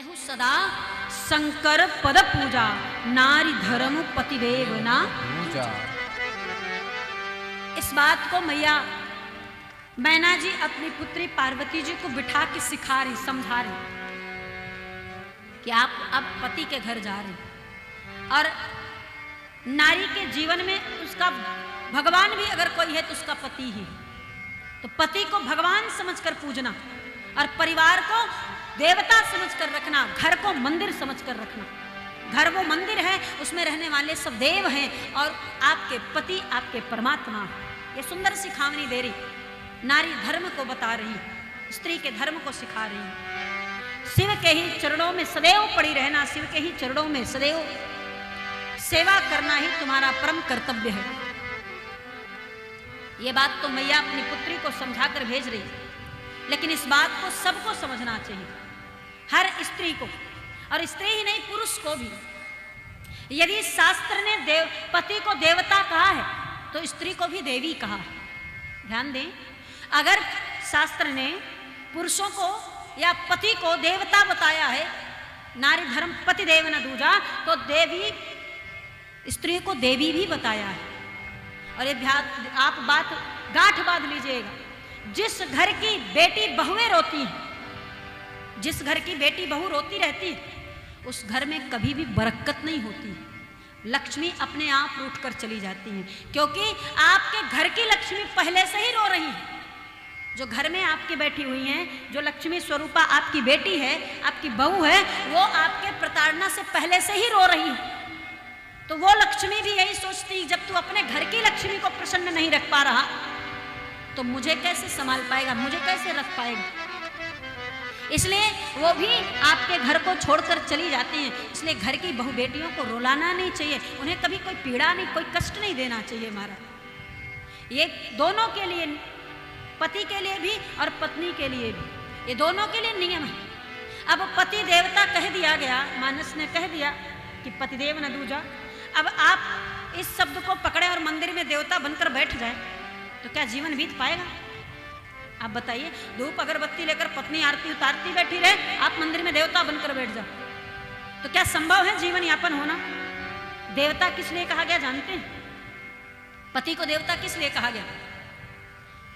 करहु सदा शंकर पद पूजा, नारी धर्म पतिदेव ना पूजा। इस बात को मैया मैना जी अपनी पुत्री पार्वती जी को बिठा के सिखा रही, समझा रही कि आप अब पति के घर जा रहे और नारी के जीवन में उसका भगवान भी अगर कोई है तो उसका पति ही है। तो पति को भगवान समझकर पूजना और परिवार को देवता समझकर रखना, घर को मंदिर समझकर रखना। घर वो मंदिर है, उसमें रहने वाले सब देव हैं और आपके पति आपके परमात्मा। ये सुंदर सिखावनी दे रही, नारी धर्म को बता रही, स्त्री के धर्म को सिखा रही। शिव के ही चरणों में सदैव पड़ी रहना, शिव के ही चरणों में सदैव सेवा करना ही तुम्हारा परम कर्तव्य है। ये बात तो मैया अपनी पुत्री को समझाकर भेज रही, लेकिन इस बात को सबको समझना चाहिए, हर स्त्री को, और स्त्री ही नहीं पुरुष को भी। यदि शास्त्र ने पति को देवता कहा है तो स्त्री को भी देवी कहा है। ध्यान दें, अगर शास्त्र ने पुरुषों को या पति को देवता बताया है, नारी धर्म पति देव न दूजा, तो देवी स्त्री को देवी भी बताया है। और ये आप बात गांठ बांध लीजिएगा, जिस घर की बेटी बहुएं रोती हैं, जिस घर की बेटी बहू रोती रहती है, उस घर में कभी भी बरकत नहीं होती। लक्ष्मी अपने आप रूठ कर चली जाती है, क्योंकि आपके घर की लक्ष्मी पहले से ही रो रही है। जो घर में आपकी बैठी हुई हैं, जो लक्ष्मी स्वरूपा आपकी बेटी है, आपकी बहू है, वो आपके प्रताड़ना से पहले से ही रो रही है। तो वो लक्ष्मी भी यही सोचती, जब तू अपने घर की लक्ष्मी को प्रसन्न नहीं रख पा रहा तो मुझे कैसे संभाल पाएगा, मुझे कैसे रख पाएगा। इसलिए वो भी आपके घर को छोड़कर चली जाती हैं। इसलिए घर की बहू बेटियों को रुलाना नहीं चाहिए, उन्हें कभी कोई पीड़ा नहीं, कोई कष्ट नहीं देना चाहिए महाराज। ये दोनों के लिए, पति के लिए भी और पत्नी के लिए भी, ये दोनों के लिए नियम है। अब पति देवता कह दिया गया, मानस ने कह दिया कि पतिदेव न दूजा। अब आप इस शब्द को पकड़े और मंदिर में देवता बनकर बैठ जाए तो क्या जीवन बीत पाएगा? आप बताइए, धूप अगरबत्ती लेकर पत्नी आरती उतारती बैठी रहे, आप मंदिर में देवता बनकर बैठ जाओ, तो क्या संभव है जीवन यापन होना? देवता किस लिए कहा गया जानते हैं? पति को देवता किस लिए कहा गया?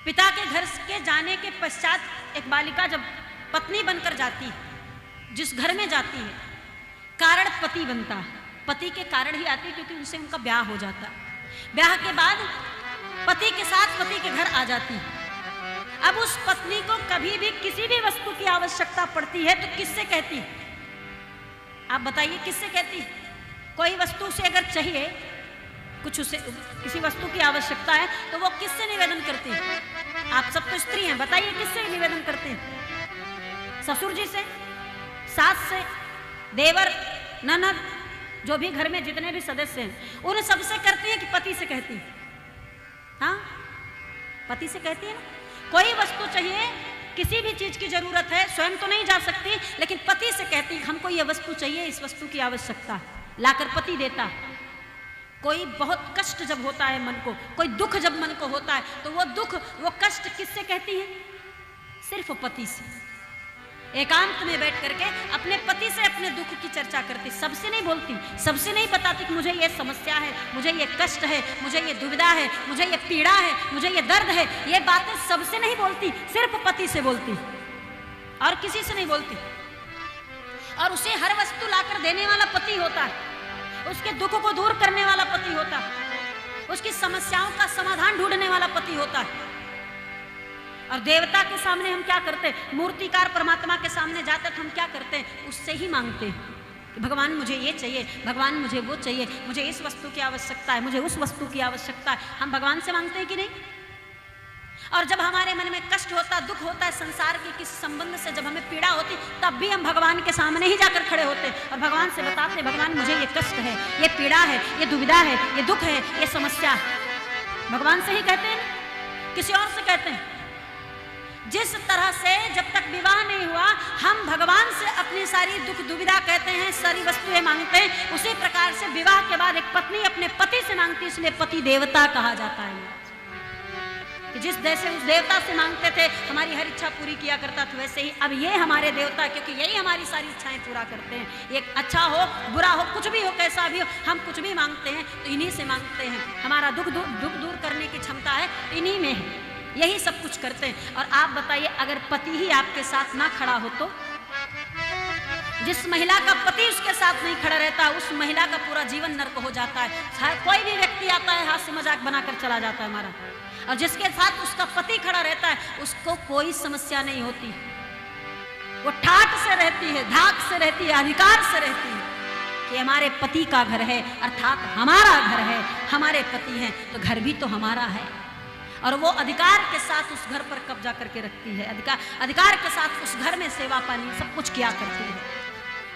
पिता के घर के जाने के पश्चात एक बालिका जब पत्नी बनकर जाती है, जिस घर में जाती है, कारण पति बनता है। पति के कारण ही आती है, क्योंकि उनसे उनका ब्याह हो जाता है। ब्याह के बाद पति के साथ पति के घर आ जाती है। अब उस पत्नी को कभी भी किसी भी वस्तु की आवश्यकता पड़ती है तो किससे कहती है? आप बताइए, किससे कहती है? कोई वस्तु से अगर चाहिए, कुछ उसे किसी वस्तु की आवश्यकता है तो वो किससे निवेदन करती है? आप सब तो स्त्री हैं, बताइए किससे निवेदन करते हैं? ससुर जी से, सास से, देवर, ननद, जो भी घर में जितने भी सदस्य हैं, उन सबसे करती है कि पति से कहती है? हाँ, पति से कहती है ना। कोई वस्तु चाहिए, किसी भी चीज की जरूरत है, स्वयं तो नहीं जा सकती, लेकिन पति से कहती है हमको ये वस्तु चाहिए, इस वस्तु की आवश्यकता, लाकर पति देता। कोई बहुत कष्ट जब होता है मन को, कोई दुख जब मन को होता है, तो वो दुख, वो कष्ट किससे कहती है? सिर्फ पति से। एकांत में बैठ करके अपने पति से अपने दुख की चर्चा करती, सबसे नहीं बोलती, सबसे नहीं बताती कि मुझे ये समस्या है, मुझे ये कष्ट है, मुझे ये दुविधा है, मुझे ये पीड़ा है, मुझे ये दर्द है। ये बातें सबसे नहीं बोलती, सिर्फ पति से बोलती और किसी से नहीं बोलती। और उसे हर वस्तु लाकर देने वाला पति होता है, उसके दुख को दूर करने वाला पति होता है, उसकी समस्याओं का समाधान ढूंढने वाला पति होता है। और देवता के सामने हम क्या करते हैं? मूर्तिकार परमात्मा के सामने जाते तो हम क्या करते हैं? उससे ही मांगते हैं कि भगवान मुझे ये चाहिए, भगवान मुझे वो चाहिए, मुझे इस वस्तु की आवश्यकता है, मुझे उस वस्तु की आवश्यकता है। हम भगवान से मांगते हैं कि नहीं? और जब हमारे मन में कष्ट होता, दुख होता है, संसार के किसी संबंध से जब हमें पीड़ा होती, तब भी हम भगवान के सामने ही जाकर खड़े होते और भगवान से बताते, भगवान मुझे ये कष्ट है, ये पीड़ा है, ये दुविधा है, ये दुख है, ये समस्या है। भगवान से ही कहते हैं, किसी और से कहते हैं? जिस तरह से जब तक विवाह नहीं हुआ हम भगवान से अपनी सारी दुख दुविधा कहते हैं, सारी वस्तुएं मांगते हैं, उसी प्रकार से विवाह के बाद एक पत्नी अपने पति से मांगती, इसलिए पति देवता कहा जाता है। कि जिस जैसे उस देवता से मांगते थे हमारी हर इच्छा पूरी किया करता था, वैसे ही अब ये हमारे देवता, क्योंकि यही हमारी सारी इच्छाएं पूरा करते हैं। ये अच्छा हो बुरा हो कुछ भी हो कैसा भी हो, हम कुछ भी मांगते हैं तो इन्हीं से मांगते हैं। हमारा दुख दूर करने की क्षमता है इन्हीं में है, यही सब कुछ करते हैं। और आप बताइए अगर पति ही आपके साथ ना खड़ा हो तो? जिस महिला का पति उसके साथ नहीं खड़ा रहता उस महिला का पूरा जीवन नर्क हो जाता है। कोई भी व्यक्ति आता है हास्य मजाक बनाकर चला जाता है हमारा, और जिसके साथ उसका पति खड़ा रहता है उसको कोई समस्या नहीं होती, वो ठाठ से रहती है, धाक से रहती है, अधिकार से रहती है कि हमारे पति का घर है, अर्थात हमारा घर है, हमारे पति हैं तो घर भी तो हमारा है। और वो अधिकार के साथ उस घर पर कब्जा करके रखती है, अधिकार के साथ उस घर में सेवा पानी सब कुछ किया करती है,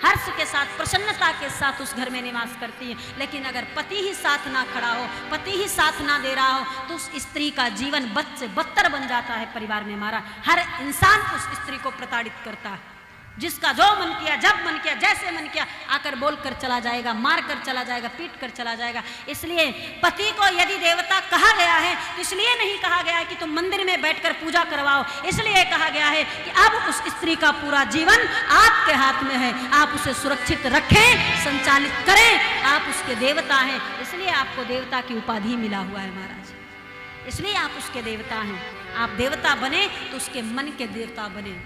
हर्ष के साथ प्रसन्नता के साथ उस घर में निवास करती है। लेकिन अगर पति ही साथ ना खड़ा हो, पति ही साथ ना दे रहा हो तो उस स्त्री का जीवन बद से बदतर बन जाता है। परिवार में हमारा हर इंसान उस स्त्री को प्रताड़ित करता है, जिसका जो मन किया जब मन किया जैसे मन किया आकर बोल कर चला जाएगा, मार कर चला जाएगा, पीट कर चला जाएगा। इसलिए पति को यदि देवता कहा गया है तो इसलिए नहीं कहा गया है कि तुम मंदिर में बैठकर पूजा करवाओ, इसलिए कहा गया है कि अब उस स्त्री का पूरा जीवन आपके हाथ में है, आप उसे सुरक्षित रखें, संचालित करें, आप उसके देवता हैं। इसलिए आपको देवता की उपाधि मिला हुआ है महाराज, इसलिए आप उसके देवता हैं। आप देवता बने तो उसके मन के देवता बने,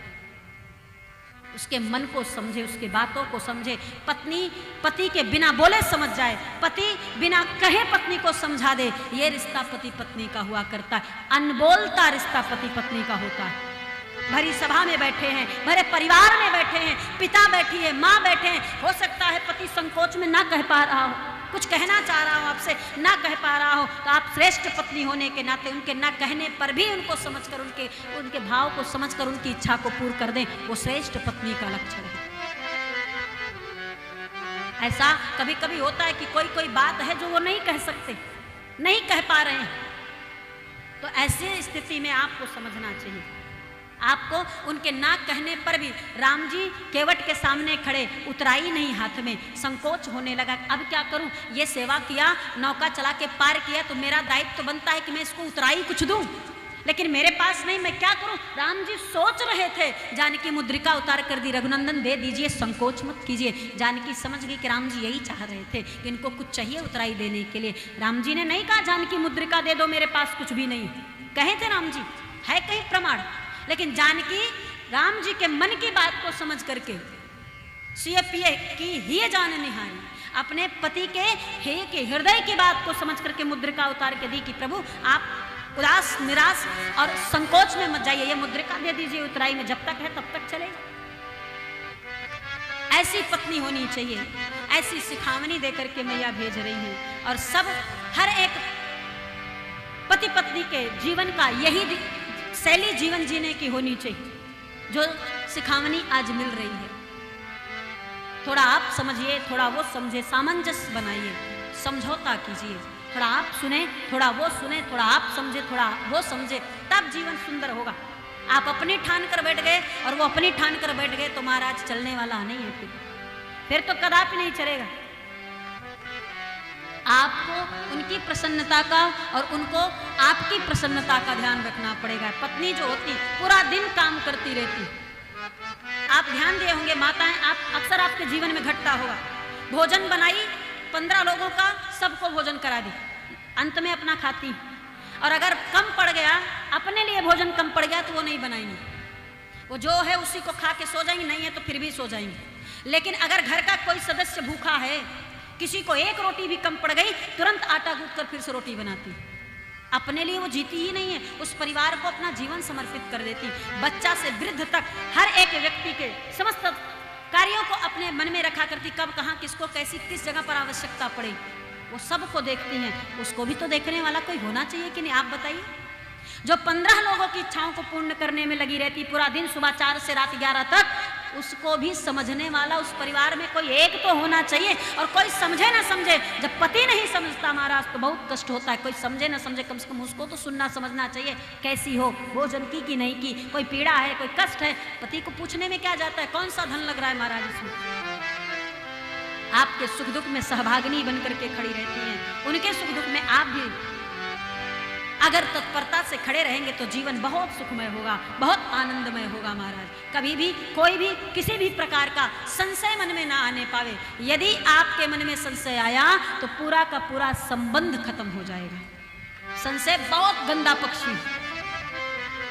उसके मन को समझे, उसके बातों को समझे। पत्नी पति के बिना बोले समझ जाए, पति बिना कहे पत्नी को समझा दे, ये रिश्ता पति पत्नी का हुआ करता है। अनबोलता रिश्ता पति पत्नी का होता है। भरी सभा में बैठे हैं, भरे परिवार में बैठे हैं, पिता बैठी है, माँ बैठे हैं, हो सकता है पति संकोच में ना कह पा रहा हो, कुछ कहना चाह रहा हो आपसे ना कह पा रहा हो, तो आप श्रेष्ठ पत्नी होने के नाते उनके ना कहने पर भी उनको समझकर, उनके भाव को समझकर उनकी इच्छा को पूर्ण कर दें, वो श्रेष्ठ पत्नी का लक्षण है। ऐसा कभी कभी होता है कि कोई बात है जो वो नहीं कह सकते, नहीं कह पा रहे हैं, तो ऐसे स्थिति में आपको समझना चाहिए। आपको उनके ना कहने पर भी, राम जी केवट के सामने खड़े, उतराई नहीं हाथ में, संकोच होने लगा, अब क्या करूं, ये सेवा किया, नौका चला के पार किया तो मेरा दायित्व तो बनता है कि मैं इसको उतराई कुछ दूं, लेकिन मेरे पास नहीं, मैं क्या करूं। राम जी सोच रहे थे, जानकी मुद्रिका उतार कर दी, रघुनंदन दे दीजिए, संकोच मत कीजिए। जानकी समझ गई कि राम जी यही चाह रहे थे कि इनको कुछ चाहिए उतराई देने के लिए। राम जी ने नहीं कहा जानकी मुद्रिका दे दो, मेरे पास कुछ भी नहीं, कहे थे राम जी, है कहीं प्रमाण, लेकिन जानकी राम जी के मन की बात को समझ करके सीएपीए की ही जान निहारी, अपने पति के हृदय की बात को समझ करके मुद्रिका उतार के दी कि प्रभु आप उदास निराश और संकोच में मत जाइए, ये मुद्रिका दे दीजिए उतराई में, जब तक है तब तक चलेगा। ऐसी पत्नी होनी चाहिए, ऐसी सिखावनी देकर के मैया भेज रही है। और सब हर एक पति पत्नी के जीवन का यही शैली जीवन जीने की होनी चाहिए, जो सिखावनी आज मिल रही है। थोड़ा आप समझिए, थोड़ा वो समझे, सामंजस्य बनाइए, समझौता कीजिए, थोड़ा आप सुने, थोड़ा वो सुने, थोड़ा आप समझे, थोड़ा वो समझे, तब जीवन सुंदर होगा। आप अपनी ठान कर बैठ गए और वो अपनी ठान कर बैठ गए तो महाराज चलने वाला नहीं है, फिर तो कदापि नहीं चलेगा। आपको उनकी प्रसन्नता का और उनको आपकी प्रसन्नता का ध्यान रखना पड़ेगा। पत्नी जो होती पूरा दिन काम करती रहती, आप ध्यान दिए होंगे माताएं, आप अक्सर आपके जीवन में घटता होगा, भोजन बनाई 15 लोगों का, सबको भोजन करा दी, अंत में अपना खाती, और अगर कम पड़ गया, अपने लिए भोजन कम पड़ गया तो वो नहीं बनाएंगी, वो जो है उसी को खा के सो जाएंगी, नहीं है तो फिर भी सो जाएंगी। लेकिन अगर घर का कोई सदस्य भूखा है, किसी को एक रोटी भी कम पड़ गई, तुरंत आटा गूंथ कर फिर से रोटी बनाती, अपने लिए वो जीती ही नहीं है, उस परिवार को अपना जीवन समर्पित कर देती। बच्चा से वृद्ध तक हर एक व्यक्ति के समस्त कार्यों को अपने मन में रखा करती, कब कहाँ किसको कैसी किस जगह पर आवश्यकता पड़े वो सबको देखती हैं। उसको भी तो देखने वाला कोई होना चाहिए कि नहीं, आप बताइए। जो 15 लोगों की इच्छाओं को पूर्ण करने में लगी रहती पूरा दिन, सुबह 4 से रात 11 तक, उसको भी समझने वाला उस परिवार में कोई एक तो होना चाहिए। और कोई समझे ना समझे, जब पति नहीं समझता महाराज तो बहुत कष्ट होता है। कोई समझे ना समझे, कम से कम उसको तो सुनना समझना चाहिए, कैसी हो, भोजन की कि नहीं की, कोई पीड़ा है, कोई कष्ट है, पति को पूछने में क्या जाता है, कौन सा धन लग रहा है महाराज इसमें। आपके सुख दुख में सहभागिनी बनकर के खड़ी रहती हैं, उनके सुख दुख में आप भी अगर तत्परता से खड़े रहेंगे तो जीवन बहुत सुखमय होगा, बहुत आनंदमय होगा महाराज। कभी भी कोई भी किसी भी प्रकार का संशय मन में ना आने पावे। यदि आपके मन में संशय आया तो पूरा का पूरा संबंध खत्म हो जाएगा। संशय बहुत गंदा पक्षी,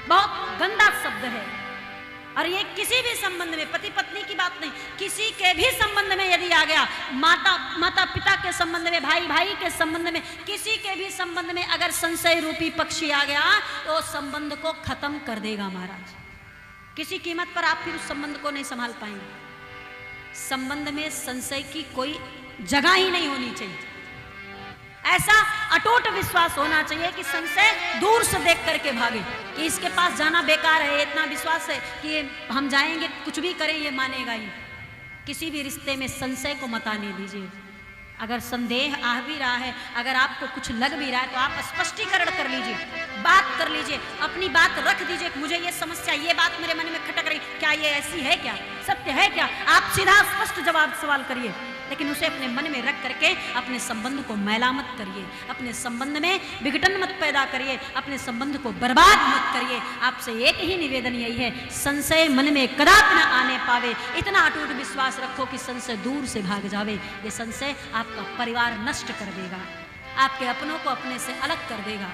बहुत गंदा शब्द है, और ये किसी भी संबंध में, पति पत्नी की बात नहीं, किसी के भी संबंध में यदि आ गया, माता पिता के संबंध में, भाई भाई के संबंध में, किसी के भी संबंध में अगर संशय रूपी पक्षी आ गया तो संबंध को खत्म कर देगा महाराज। किसी कीमत पर आप फिर उस संबंध को नहीं संभाल पाएंगे। संबंध में संशय की कोई जगह ही नहीं होनी चाहिए। ऐसा अटूट विश्वास होना चाहिए कि संशय दूर से देख करके भागे, कि इसके पास जाना बेकार है। इतना विश्वास है कि हम जाएंगे, कुछ भी करें ये मानेगा ही। किसी भी रिश्ते में संशय को मत आने दीजिए। अगर संदेह आ भी रहा है, अगर आपको कुछ लग भी रहा है, तो आप स्पष्टीकरण कर लीजिए, बात कर लीजिए, अपनी बात रख दीजिए। मुझे ये समस्या, ये बात मेरे मन में खटक रही, क्या ये ऐसी है, क्या सत्य है, क्या? आप सीधा स्पष्ट जवाब सवाल करिए, लेकिन उसे अपने मन में रख करके अपने संबंध को मैला मत करिए, अपने संबंध में विघटन मत पैदा करिए, अपने संबंध को बर्बाद मत करिए। आपसे एक ही निवेदन यही है, संशय मन में कदापि न आने पावे। इतना अटूट विश्वास रखो कि संशय दूर से भाग जावे। ये संशय आपका परिवार नष्ट कर देगा, आपके अपनों को अपने से अलग कर देगा।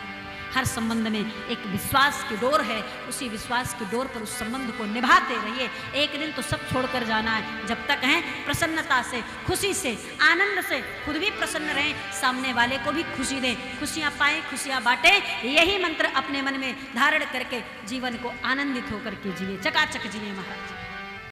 हर संबंध में एक विश्वास की डोर है, उसी विश्वास की डोर पर उस संबंध को निभाते रहिए। एक दिन तो सब छोड़कर जाना है। जब तक हैं प्रसन्नता से, खुशी से, आनंद से, खुद भी प्रसन्न रहें, सामने वाले को भी खुशी दें, खुशियां पाएं, खुशियां बांटें। यही मंत्र अपने मन में धारण करके जीवन को आनंदित होकर के जिए, चकाचक जिए महाराज।